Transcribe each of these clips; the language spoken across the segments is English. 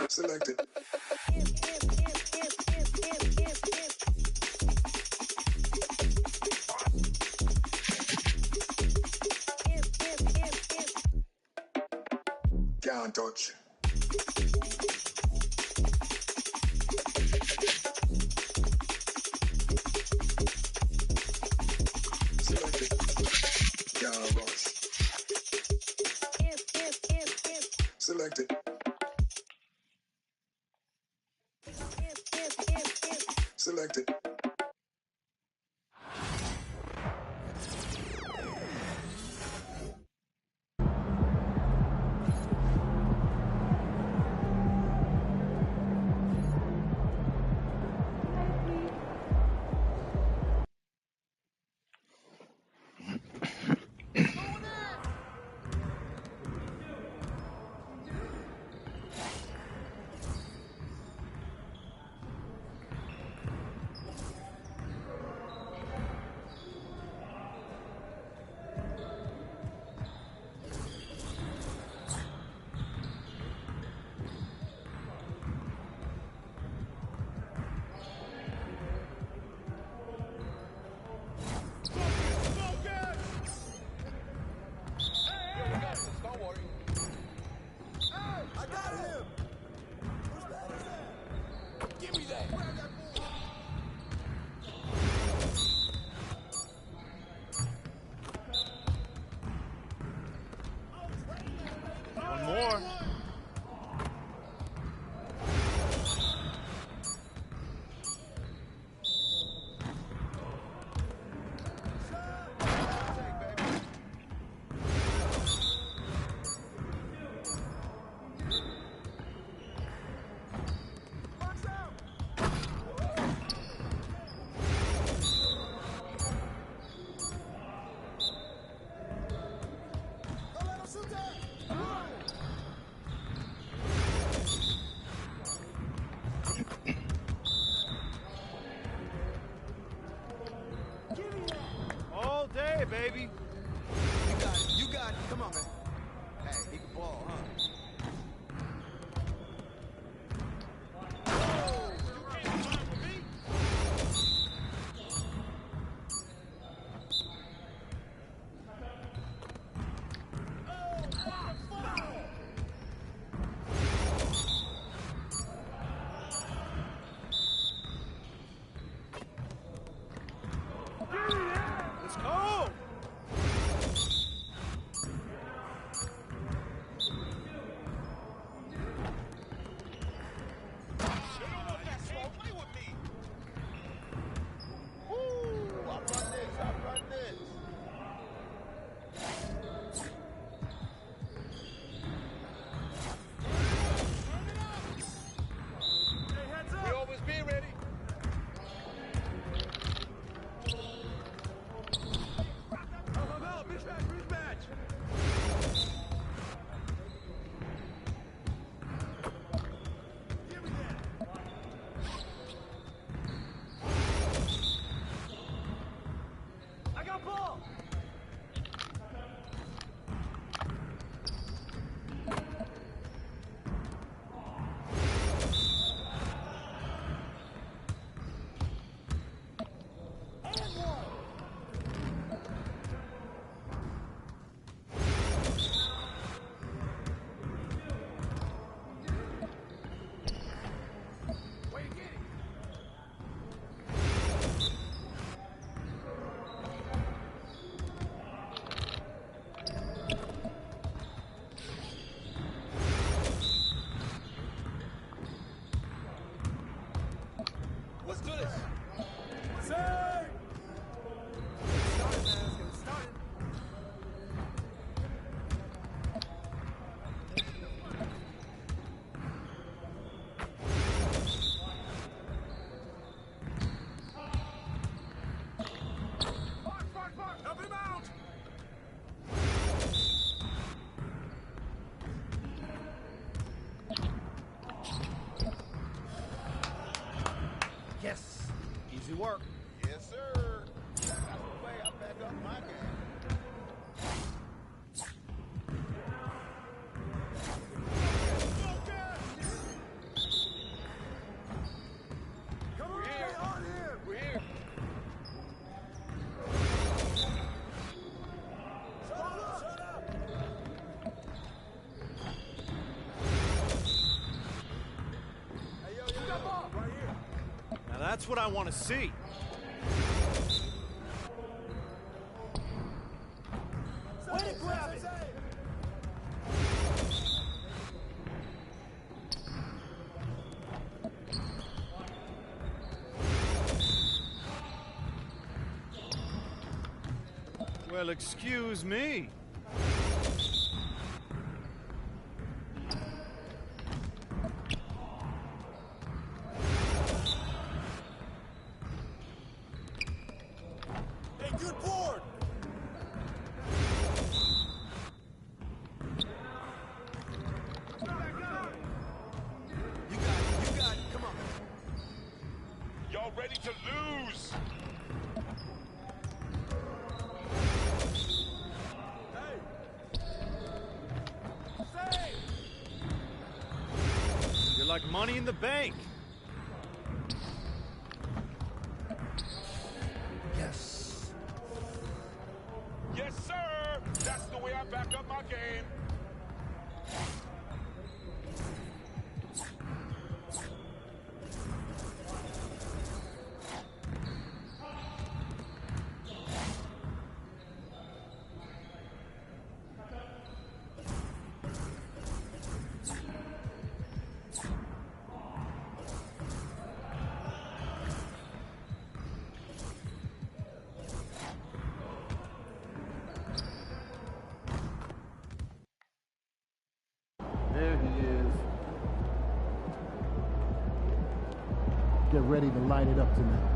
Selected. Can't touch. Selected. Can't rush. Selected. Selected. All day, baby. You got it. You got it. Come on, man. Hey, he can ball, huh? Let's go. Let's do this. Say! Started, man. Let's get it started. Help him out! Yes. Easy work. Yes, sir. That's what I want to see. Way to grab it! Well, excuse me. Hey, good board! You got it, come on. Y'all ready to lose? You're like money in the bank. Yes. Yes, sir. That's the way I back up my game. There he is. Get ready to light it up tonight.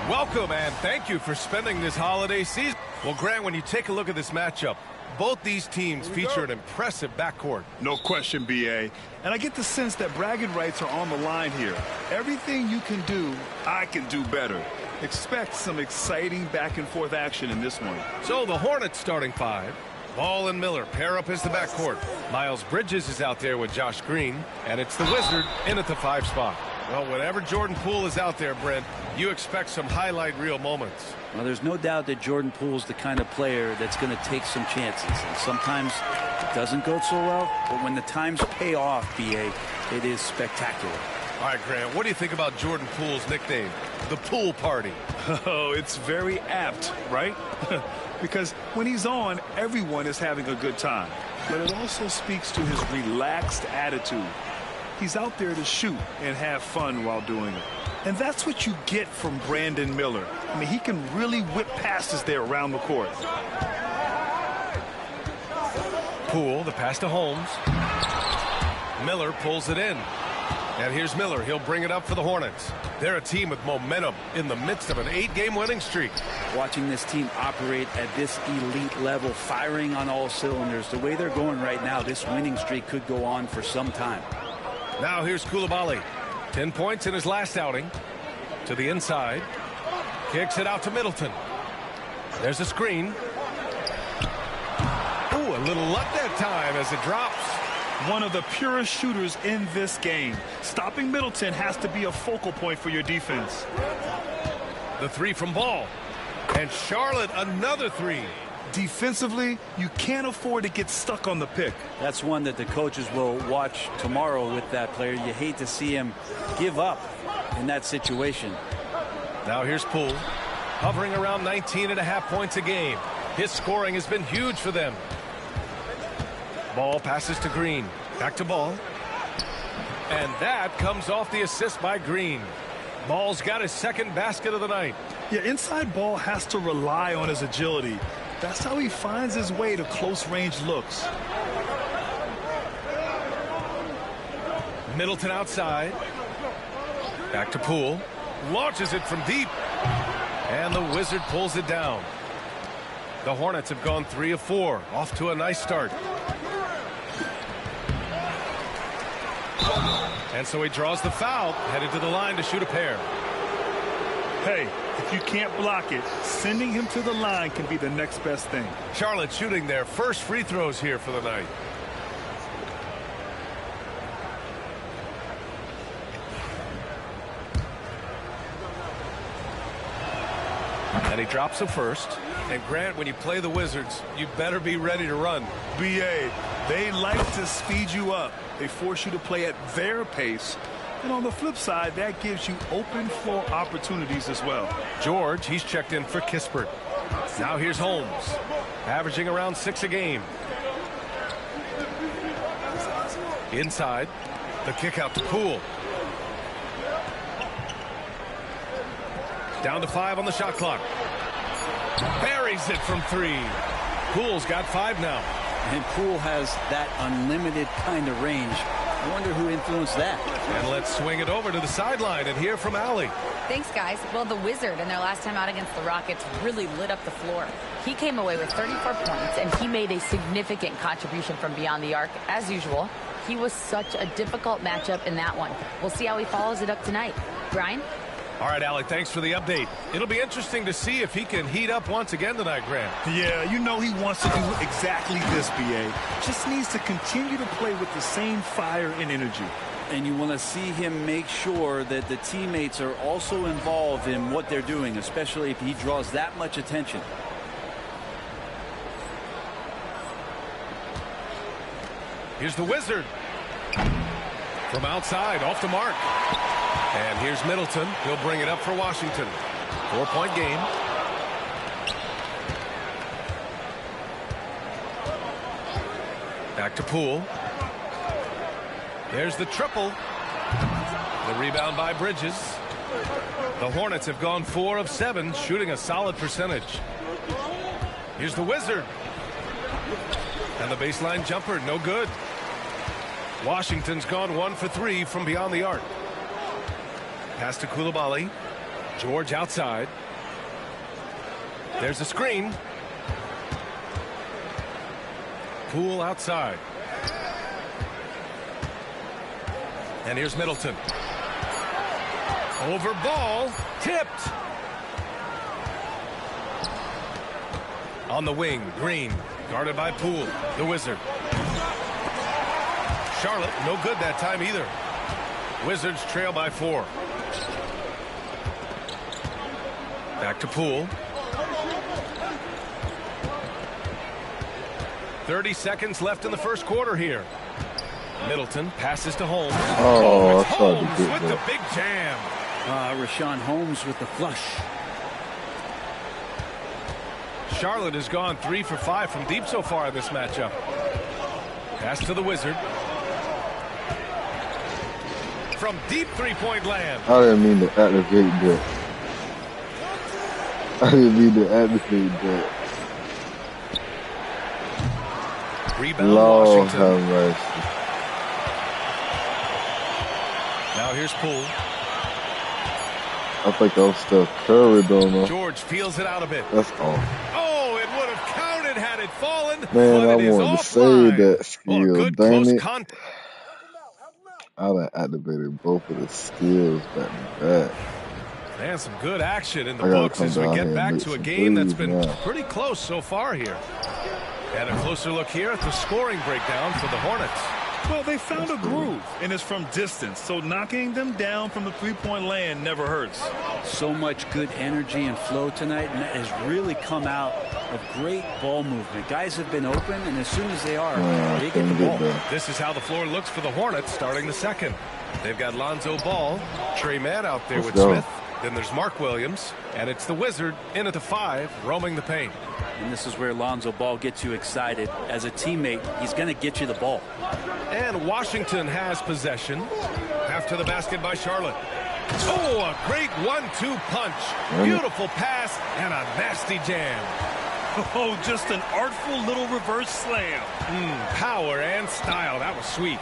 Welcome and thank you for spending this holiday season. Well, Grant, when you take a look at this matchup, both these teams feature an impressive backcourt. No question, B.A. And I get the sense that bragging rights are on the line here. Everything you can do, I can do better. Expect some exciting back-and-forth action in this one. So the Hornets starting five. Ball and Miller pair up as the backcourt. Miles Bridges is out there with Josh Green, and it's the Wizard in at the 5 spot. Well, whenever Jordan Poole is out there, Brent, you expect some highlight reel moments. Well, there's no doubt that Jordan Poole's the kind of player that's going to take some chances. And sometimes it doesn't go so well, but when the times pay off, B.A., it is spectacular. All right, Grant, what do you think about Jordan Poole's nickname, the Pool Party? Oh, it's very apt, right? Because when he's on, everyone is having a good time. But it also speaks to his relaxed attitude. He's out there to shoot and have fun while doing it. And that's what you get from Brandon Miller. I mean, he can really whip passes there around the court. Poole, the pass to Holmes. Miller pulls it in. And here's Miller. He'll bring it up for the Hornets. They're a team with momentum in the midst of an 8-game winning streak. Watching this team operate at this elite level, firing on all cylinders, the way they're going right now, this winning streak could go on for some time. Now here's Coulibaly. 10 points in his last outing. To the inside. Kicks it out to Middleton. There's a screen. Ooh, a little luck that time as it drops. One of the purest shooters in this game. Stopping Middleton has to be a focal point for your defense. The three from Ball. And Charlotte, another three. Defensively, you can't afford to get stuck on the pick. That's one that the coaches will watch tomorrow with that player. You hate to see him give up in that situation. Now here's Poole, hovering around 19.5 points a game. His scoring has been huge for them. Ball passes to Green. Back to Ball. And that comes off the assist by Green. Ball's got his second basket of the night. Yeah, inside Ball has to rely on his agility. That's how he finds his way to close-range looks. Middleton outside. Back to Poole. Launches it from deep. And the Wizard pulls it down. The Hornets have gone 3 of 4. Off to a nice start. And so he draws the foul, headed to the line to shoot a pair. Hey, if you can't block it, sending him to the line can be the next best thing. Charlotte shooting their first free throws here for the night. And he drops a first. And Grant, when you play the Wizards, you better be ready to run. BA, they like to speed you up. They force you to play at their pace. And on the flip side, that gives you open floor opportunities as well. George, he's checked in for Kispert. Now here's Holmes, averaging around 6 a game. Inside, the kick out to Poole. Down to 5 on the shot clock. Buries it from 3. Poole's got 5 now. And Poole has that unlimited kind of range. I wonder who influenced that. And let's swing it over to the sideline and hear from Allie. Thanks, guys. Well, the Wizard in their last time out against the Rockets really lit up the floor. He came away with 34 points, and he made a significant contribution from beyond the arc, as usual. He was such a difficult matchup in that one. We'll see how he follows it up tonight. Brian? All right, Allie, thanks for the update. It'll be interesting to see if he can heat up once again tonight, Grant. Yeah, you know he wants to do exactly this, BA. Just needs to continue to play with the same fire and energy. And you want to see him make sure that the teammates are also involved in what they're doing, especially if he draws that much attention. Here's the Wizard. From outside, off the mark. And here's Middleton. He'll bring it up for Washington. 4-point game. Back to Poole. There's the triple. The rebound by Bridges. The Hornets have gone 4 of 7, shooting a solid percentage. Here's the Wizard. And the baseline jumper, no good. Washington's gone 1 for 3 from beyond the arc. Pass to Coulibaly. George outside. There's a screen. Poole outside. And here's Middleton. Over Ball. Tipped. On the wing, Green. Guarded by Poole. The Wizard. Charlotte, no good that time either. Wizards trail by 4. Back to Poole. 30 seconds left in the first quarter here. Middleton passes to Holmes. Oh, it's Holmes with the big jam. Rashawn Holmes with the flush. Charlotte has gone 3 for 5 from deep so far in this matchup. Pass to the Wizard. From deep 3-point land. I didn't mean to activate that. I didn't mean to activate that. Rebound Lord Washington. have mercy. Now here's Poole. I think I'm still Curry though, man. George feels it out a bit. That's all. Oh, it would have counted had it fallen. Man, but I it is wanted to offline. save that skill. Good Dang close it. contact. I done activated both of the skills back to back. And some good action in the I gotta books come as we down get here back and to a make some game that's threes been now. pretty close so far here. And a closer look here at the scoring breakdown for the Hornets. Well, they found a groove, and it's from distance, so knocking them down from the three-point land never hurts. So much good energy and flow tonight, and that has really come out of great ball movement. Guys have been open, and as soon as they are, they get the ball. This is how the floor looks for the Hornets starting the second. They've got Lonzo Ball, Trey Mann out there with Smith. Then there's Mark Williams, and it's the Wizard in at the 5, roaming the paint. And this is where Lonzo Ball gets you excited. As a teammate, he's going to get you the ball. And Washington has possession. After the basket by Charlotte. Oh, a great 1-2 punch. Beautiful pass and a nasty jam. Oh, just an artful little reverse slam. Power and style. That was sweet.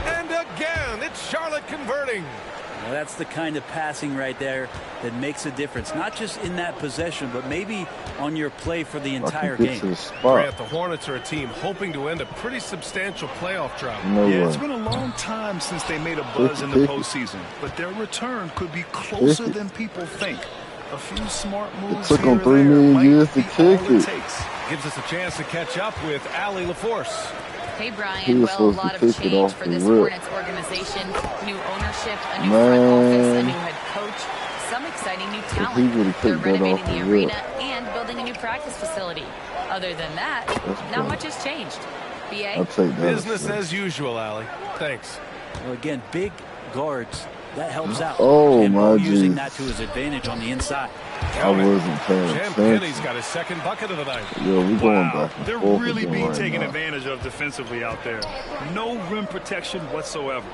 And again, it's Charlotte converting. Well, that's the kind of passing right there that makes a difference. Not just in that possession, but maybe on your play for the entire game. Grant, the Hornets are a team hoping to end a pretty substantial playoff drought. Yeah, it's been a long time since they made a buzz in the postseason, but their return could be closer than people think. A few smart moves it took them 3 million years to kick it. Gives us a chance to catch up with Allie LaForce. Hey, Brian. Well, a lot of change for this Hornets organization. New ownership, a new front office, a new head coach, some exciting new talent. They're renovating the arena and building a new practice facility. Other than that, not much has changed. BA? I'll take that. Business as usual, Allie. Thanks. Well, again, big guards. That helps out. Oh, and my using that to his advantage on the inside. I wasn't paying attention. He's got his second bucket of the night. Yeah, we're going back. They're really being taken advantage of defensively out there. No rim protection whatsoever.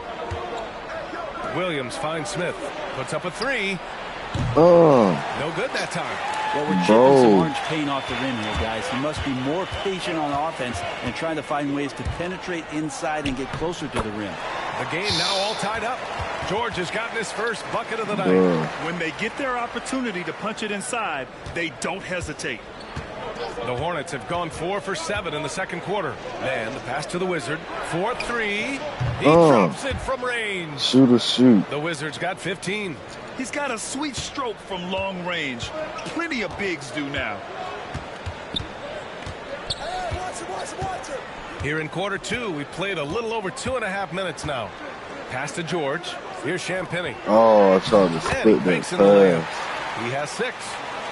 Williams finds Smith. Puts up a 3. Oh. No good that time. Well, we're chipping some orange paint off the rim here, guys. He must be more patient on offense and trying to find ways to penetrate inside and get closer to the rim. The game now all tied up. George has gotten his first bucket of the night. When they get their opportunity to punch it inside, they don't hesitate. The Hornets have gone 4 for 7 in the second quarter. Man, the pass to the Wizard. 4-3. He drops it from range. Shoot. The Wizards got 15. He's got a sweet stroke from long range. Plenty of bigs do now. Here in quarter 2, we played a little over 2.5 minutes now. Pass to George. Here's Champagnie. Oh, I tried to split that pass. He has 6.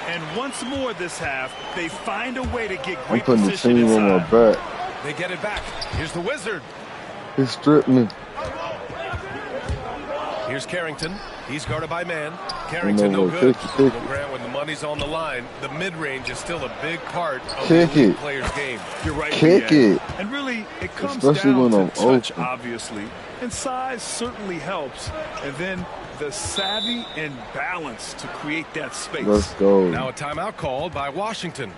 And once more this half, they find a way to get I'm great putting the position team inside. on my back. They get it back. Here's the Wizard. He stripped me. Here's Carrington. He's guarded by Mann. Carrington no good. Well, Grant, when the money's on the line, the mid-range is still a big part of the player's game. You're right. Kick it. And really, it comes Especially down when to I'm touch, open. obviously. And size certainly helps. And then the savvy and balance to create that space. Let's go. Now a timeout called by Washington.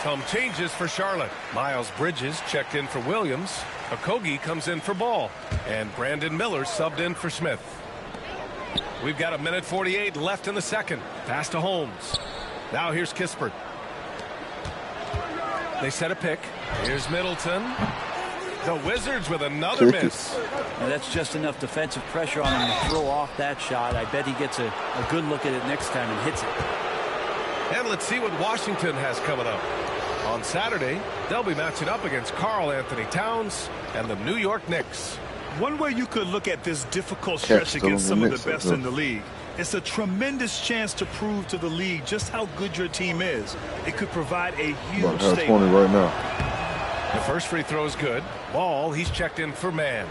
Some changes for Charlotte. Miles Bridges checked in for Williams. Okogie comes in for Ball. And Brandon Miller subbed in for Smith. We've got 1:48 left in the second. Pass to Holmes. Now here's Kispert. They set a pick. Here's Middleton. The Wizards with another miss. Now that's just enough defensive pressure on him to throw off that shot. I bet he gets a good look at it next time and hits it. And let's see what Washington has coming up. On Saturday, they'll be matching up against Karl Anthony Towns and the New York Knicks. One way you could look at this difficult stretch against some of the best in the league, it's a tremendous chance to prove to the league just how good your team is. It could provide a huge statement. 20 right now. The first free throw is good. Ball, he's checked in for Mann.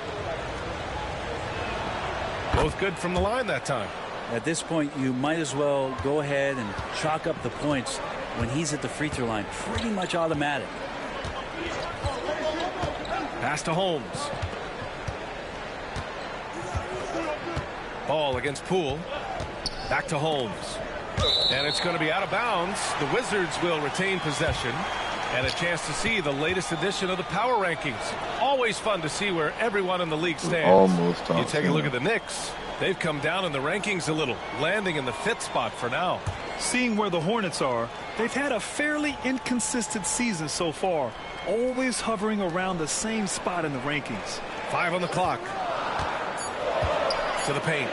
Both good from the line that time. At this point, you might as well go ahead and chalk up the points when he's at the free throw line. Pretty much automatic. Pass to Holmes. Ball against Poole. Back to Holmes. And it's going to be out of bounds. The Wizards will retain possession. And a chance to see the latest edition of the power rankings. Always fun to see where everyone in the league stands. Almost top You take a 10. look at the Knicks. They've come down in the rankings a little, landing in the 5th spot for now. Seeing where the Hornets are, they've had a fairly inconsistent season so far, always hovering around the same spot in the rankings. 5 on the clock. To the paint.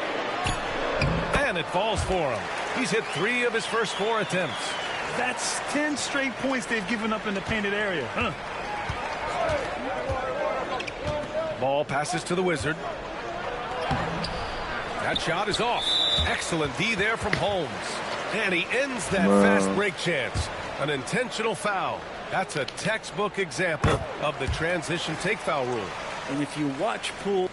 And and it falls for him. He's hit 3 of his first 4 attempts. That's 10 straight points they've given up in the painted area. Ball passes to the Wizard. That shot is off. Excellent D there from Holmes. And he ends that fast break chance. An intentional foul. That's a textbook example of the transition take foul rule. And if you watch Poole.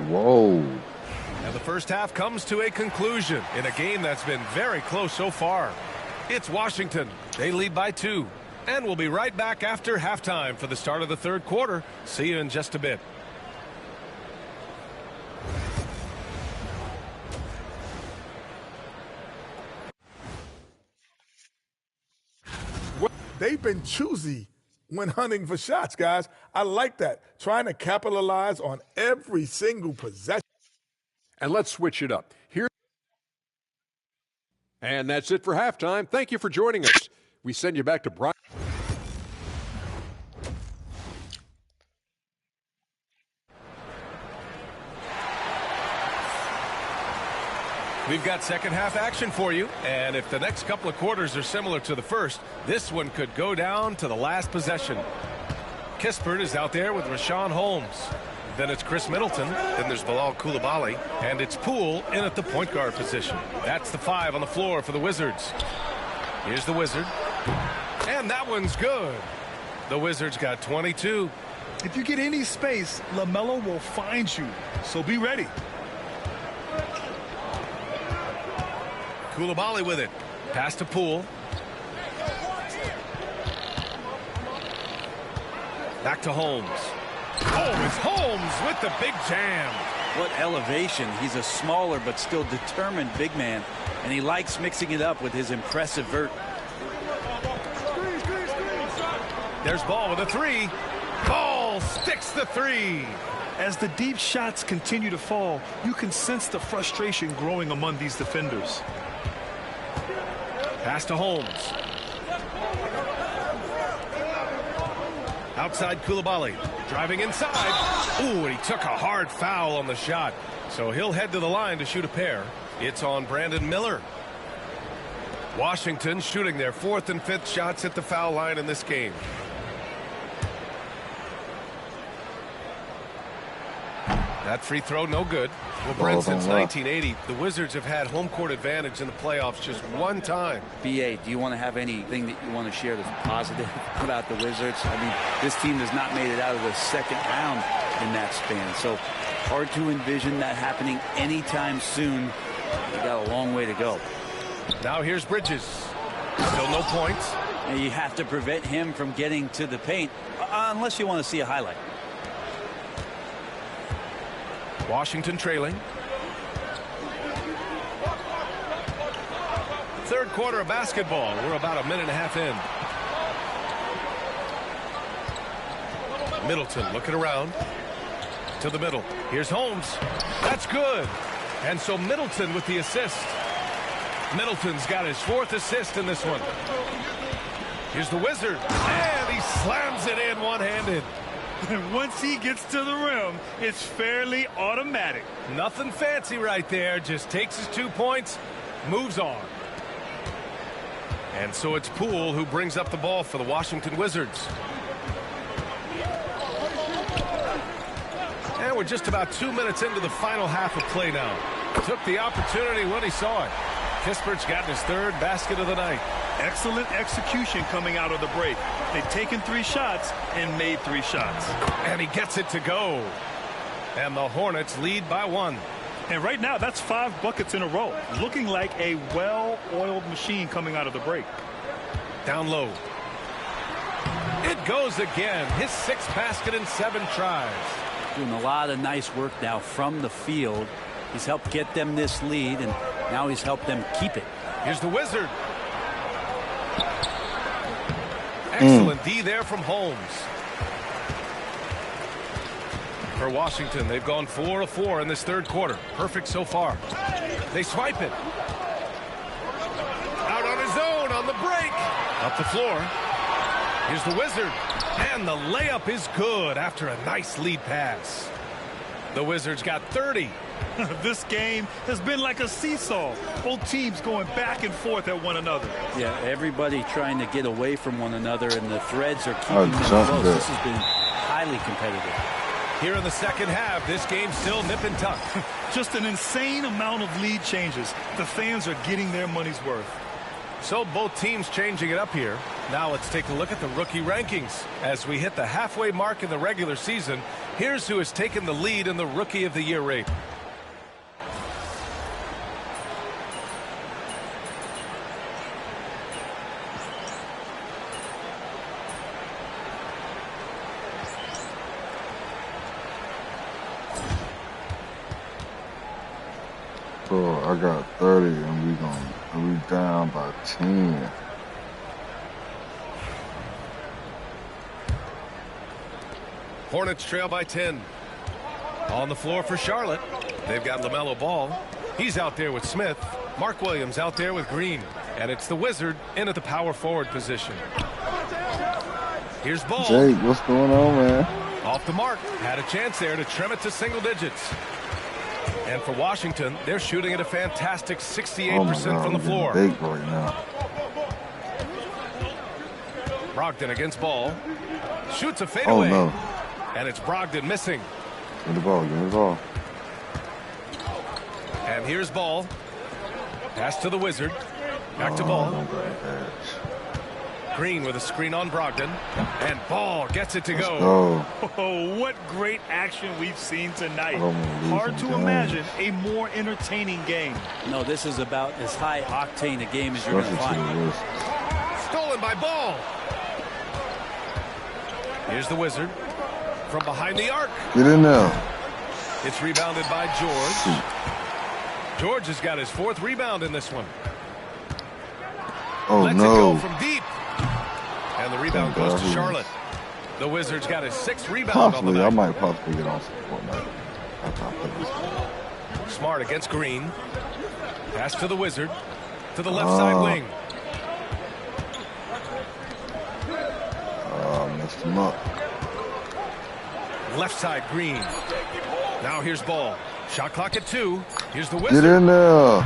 Whoa. And the first half comes to a conclusion in a game that's been very close so far. It's Washington. They lead by 2. And we'll be right back after halftime for the start of the third quarter. See you in just a bit. They've been choosy when hunting for shots, guys. I like that. Trying to capitalize on every single possession. And let's switch it up. And that's it for halftime. Thank you for joining us. We send you back to Brian. We've got second half action for you, and if the next couple of quarters are similar to the first, this one could go down to the last possession. Kispert is out there with Rashawn Holmes. Then it's Chris Middleton. Then there's Bilal Coulibaly, and it's Poole in at the point guard position. That's the 5 on the floor for the Wizards. Here's the Wizard, and that one's good. The Wizards got 22. If you get any space, LaMelo will find you, so be ready. Coulibaly with it. Pass to Poole. Back to Holmes. Oh, it's Holmes with the big jam. What elevation. He's a smaller but still determined big man, and he likes mixing it up with his impressive vert. There's Ball with a 3. Ball sticks the 3. As the deep shots continue to fall, you can sense the frustration growing among these defenders. Pass to Holmes. Outside Coulibaly. Driving inside. Ooh, and he took a hard foul on the shot. So he'll head to the line to shoot a pair. It's on Brandon Miller. Washington shooting their 4th and 5th shots at the foul line in this game. That free throw, no good. Well, Brent, since 1980, the Wizards have had home court advantage in the playoffs just one time. B.A., do you want to have anything that you want to share that's positive about the Wizards? I mean, this team has not made it out of the second round in that span. So hard to envision that happening anytime soon. You got a long way to go. Now here's Bridges. Still no points. And you have to prevent him from getting to the paint unless you want to see a highlight. Washington trailing. Third quarter of basketball. We're about a minute and a half in. Middleton looking around to the middle. Here's Holmes. That's good. And so Middleton with the assist. Middleton's got his 4th assist in this one. Here's the Wizard. And he slams it in one-handed. Once he gets to the rim, it's fairly automatic. Nothing fancy right there. Just takes his 2 points, moves on. And so it's Poole who brings up the ball for the Washington Wizards. And we're just about 2 minutes into the final half of play now. Took the opportunity when he saw it. Kispert's gotten his 3rd basket of the night. Excellent execution coming out of the break. They've taken 3 shots and made 3 shots. And he gets it to go. And the Hornets lead by 1. And right now, that's 5 buckets in a row. Looking like a well-oiled machine coming out of the break. Down low. It goes again. His 6th basket in 7 tries. Doing a lot of nice work now from the field. He's helped get them this lead, and now he's helped them keep it. Here's the Wizard. Excellent D there from Holmes. For Washington, they've gone 4 of 4 in this third quarter. Perfect so far. They swipe it. Out on his own on the break. Up the floor. Here's the Wizard. And the layup is good after a nice lead pass. The Wizards got 30. This game has been like a seesaw. Both teams going back and forth at one another. Yeah, everybody trying to get away from one another, and the threads are keeping them close. This has been highly competitive. Here in the second half, this game's still nip and tuck. Just an insane amount of lead changes. The fans are getting their money's worth. So both teams changing it up here. Now let's take a look at the rookie rankings. As we hit the halfway mark in the regular season, here's who has taken the lead in the Rookie of the Year race. So I got 30, and we down by 10. Hornets trail by 10. On the floor for Charlotte. They've got LaMelo Ball. He's out there with Smith. Mark Williams out there with Green. And it's the Wizard in at the power forward position. Here's Ball. Jake, what's going on, man? Off the mark. Had a chance there to trim it to single digits. And for Washington, they're shooting at a fantastic 68% from the floor. Big right now. Brogdon against Ball. Shoots a fadeaway. Oh, no. And it's Brogdon missing. Give me the ball, give me the ball. And here's Ball. Pass to the Wizard. Back to Ball. Green with a screen on Brogdon. And Ball gets it to go. Oh, what great action we've seen tonight. Hard to imagine a more entertaining game. No, this is about as high octane a game as you're going to find. Stolen by Ball. Here's the Wizard. From behind the arc. Get in there. It's rebounded by George. George has got his 4th rebound in this one. Oh, Lets no. it go from deep. And the rebound goes to Charlotte. The Wizards got his 6th rebound on the night. I might possibly get on some Fortnite. Smart against Green. Pass to the Wizard. To the left side wing. Messed him up. Left side Green. Now here's Ball. Shot clock at 2. Here's the Wizard. Get in there.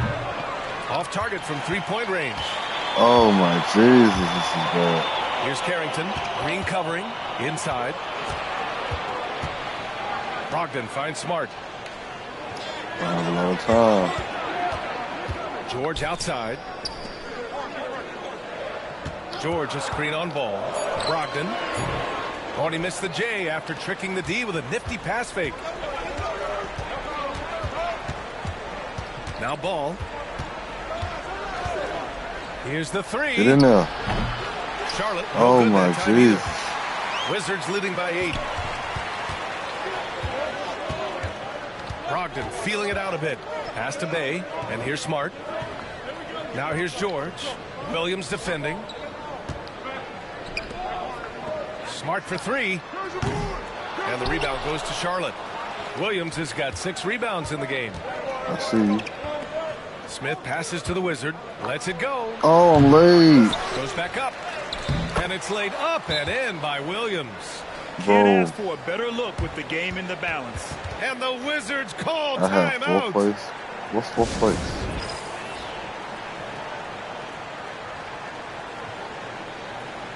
Off target from 3-point range. Oh my Jesus, this is bad. Here's Carrington. Green covering. Inside. Brogdon finds Smart. I have a lot of time. George outside. George a screen on Ball. Brogdon. Oh, he missed the J after tricking the D with a nifty pass fake. Now Ball. Here's the 3. Get in there. Charlotte. Oh my Jesus. Wizards leading by 8. Brogdon feeling it out a bit. Pass to Bay. And here's Smart. Now here's George. Williams defending. Smart for 3. And the rebound goes to Charlotte. Williams has got 6 rebounds in the game. I see you. Smith passes to the Wizard. Lets it go. Oh, I'm late. Goes back up. And it's laid up and in by Williams. Can't ask for a better look with the game in the balance. And the Wizards call I have timeout. 4th place. What's 4th place?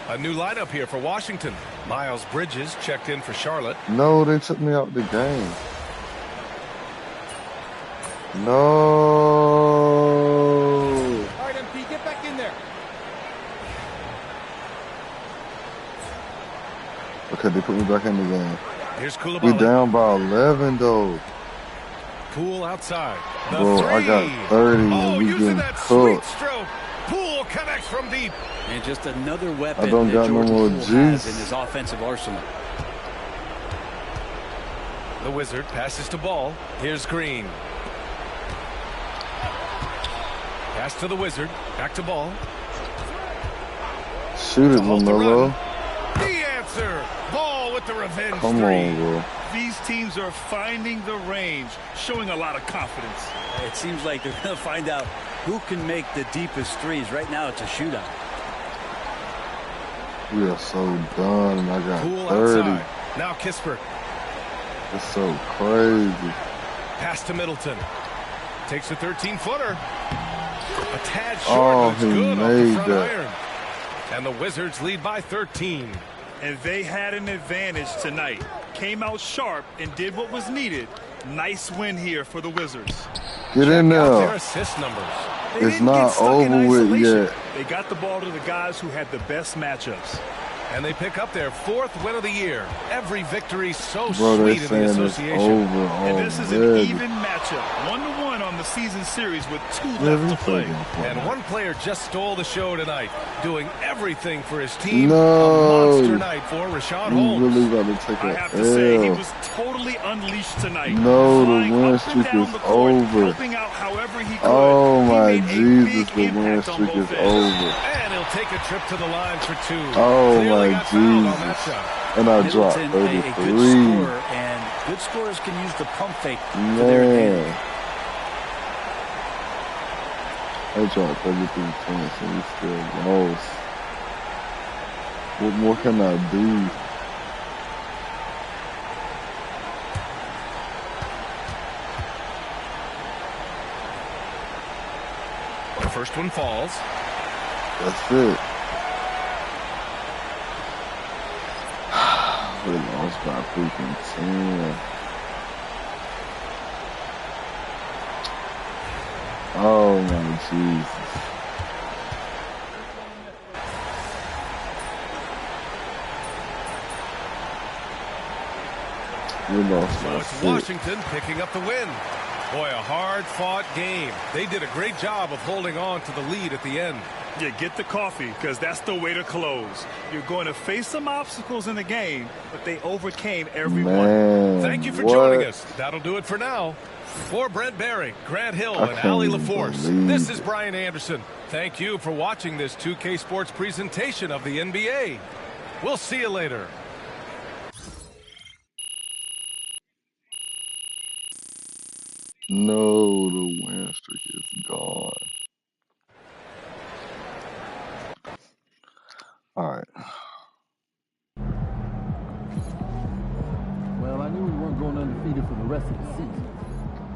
A new lineup here for Washington. Miles Bridges checked in for Charlotte. No, they took me out the game. No. All right, MP, get back in there. Okay, they put me back in the game. Here's Koulibaly. We down by 11 though. Poole outside. The Bro, 3. I got 30 and we using getting that sweet cooked. stroke. Poole connects from deep. And just another weapon I don't that got no Jordan more Poole juice. has in his offensive arsenal. The Wizard passes to Ball. Here's Green. Pass to the Wizard. Back to Ball. Shoot it, LaMelo. The answer. Ball with the revenge Come 3. on, bro. These teams are finding the range, showing a lot of confidence. It seems like they're going to find out who can make the deepest threes. Right now, it's a shootout. We are so done, and I got Poole 30. outside. Now Kispert. It's so crazy. Pass to Middleton. Takes a 13-footer. A tad short, but it's he good off the made front that. iron. And the Wizards lead by 13. And they had an advantage tonight. Came out sharp and did what was needed. Nice win here for the Wizards. Get in Check out their there. assist numbers. They It's didn't not get stuck in over with isolation. yet. They got the ball to the guys who had the best matchups. And they pick up their 4th win of the year. Every victory so Bro, they're sweet in the saying it's association. over And this is an already. even matchup. 1-1 on the season series with 2 Yeah, left to play. And one player just stole the show tonight, doing everything for his team. No. A monster night for Rashawn We Holmes. really about to take I an have to say, he L. was totally unleashed tonight. No, the Flying win up and streak down is the court, over. helping out however he could. Oh He my made a Jesus, big the win impact on streak both is ends. over. And he'll take a trip to the line for 2. Oh Clearly my got fouled on that Jesus. shot. And I dropped Middleton, a good 33. scorer, and good scorers can use the pump fake to their advantage. Man. I dropped 33 points and we still lost. What more can I do? The first one falls. That's it. We lost by freaking 10. Oh my Jesus. We lost So by it's 6. Washington picking up the win. Boy, a hard-fought game. They did a great job of holding on to the lead at the end. Yeah, get the coffee, because that's the way to close. You're going to face some obstacles in the game, but they overcame every one. Man, Thank you for what? joining us. That'll do it for now. For Brent Barry, Grant Hill, I and can't Ali even LaForce, believe this is it. Brian Anderson. Thank you for watching this 2K Sports presentation of the NBA. We'll see you later. No, the win streak is gone. All right. Well, I knew we weren't going undefeated for the rest of the season.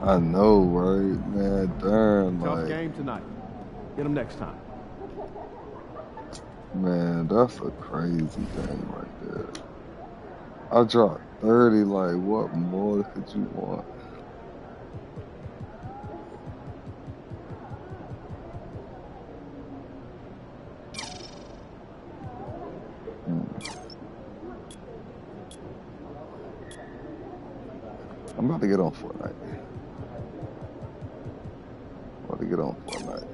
I know, right, man? Darn, Tough Like, game tonight. Get them next time. man, that's a crazy thing right there. I dropped 30. Like, what more could you want? I'm about to get on Fortnite. About to get on Fortnite.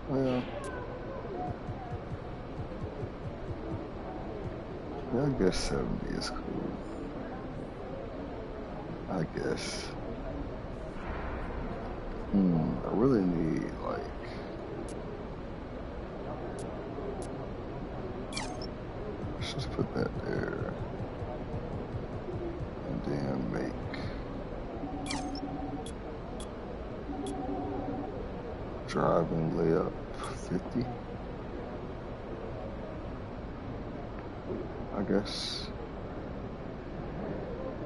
Well, yeah, I guess 70 is cool. I guess. I really need, like, let's just put that there. And then make driving layup 50. I guess.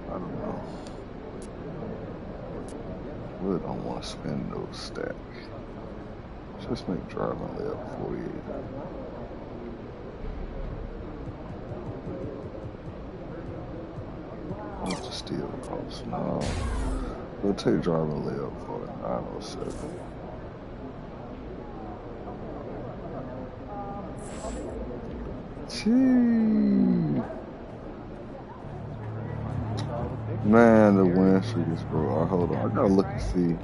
I don't know. Really don't want to spend those stack. Just make driving layup 48. I'll just steal the house. No. We'll take driving layup for 907. Gee. Man, the win streak is broke. Hold on, I gotta look and see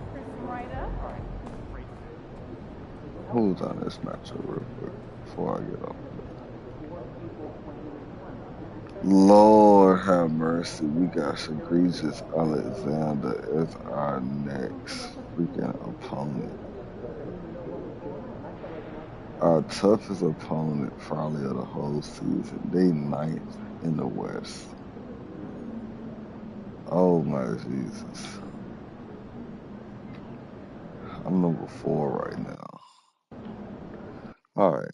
who's on this matchup real quick before I get off. Lord have mercy, we got Egregious Alexander as our next freaking opponent. Our toughest opponent probably of the whole season. They 9th in the West. Oh my Jesus. I'm number 4 right now. All right.